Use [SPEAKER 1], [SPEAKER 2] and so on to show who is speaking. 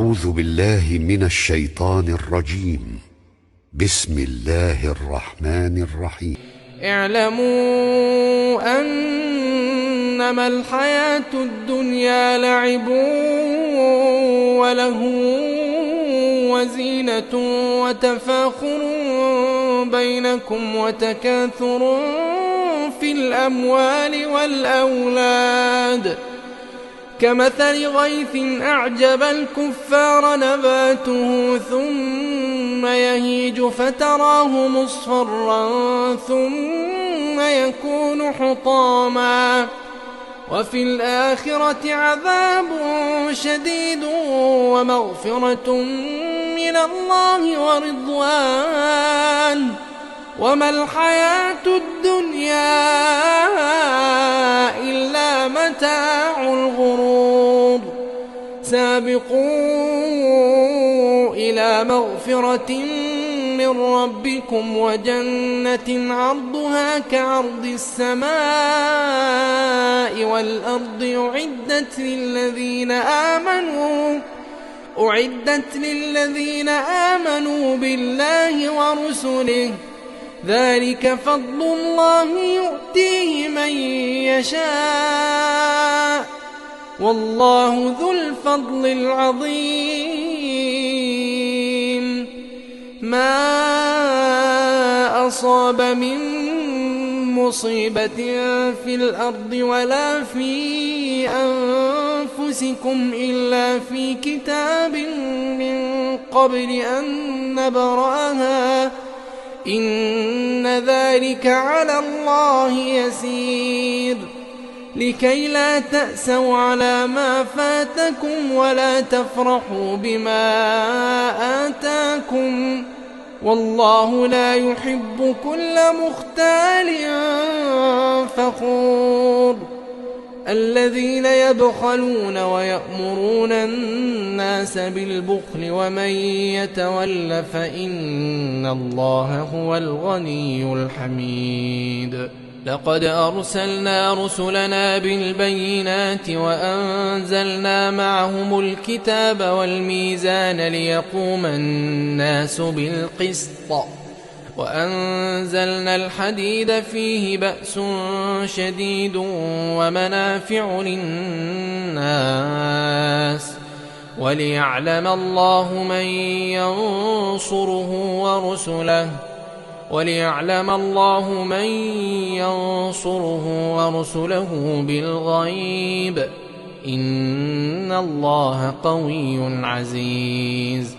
[SPEAKER 1] أعوذ بالله من الشيطان الرجيم. بسم الله الرحمن الرحيم.
[SPEAKER 2] اعلموا أنما الحياة الدنيا لعب ولهو وزينة وتفاخر بينكم وتكاثر في الأموال والأولاد كمثل غيث أعجب الكفار نباته ثم يهيج فتراه مصفرا ثم يكون حطاما وفي الآخرة عذاب شديد ومغفرة من الله ورضوان وما الحياة الدنيا إلا متاع الغرور. سابقوا إلى مغفرة من ربكم وجنة عرضها كعرض السماء والأرض أعدت للذين آمنوا بالله ورسله ذلك فضل الله يؤتيه من يشاء والله ذو الفضل العظيم. ما أصاب من مصيبة في الأرض ولا في أنفسكم إلا في كتاب من قبل أن نبرأها إن ذلك على الله يسير. لكي لا تأسوا على ما فاتكم ولا تفرحوا بما آتاكم والله لا يحب كل مختال فخور. الذين يبخلون ويأمرون الناس بالبخل ومن يتول فإن الله هو الغني الحميد. لقد أرسلنا رسلنا بالبينات وأنزلنا معهم الكتاب والميزان ليقوم الناس بالقسط وأنزلنا الحديد فيه بأس شديد ومنافع للناس وليعلم الله من ينصره ورسله بالغيب إن الله قوي عزيز.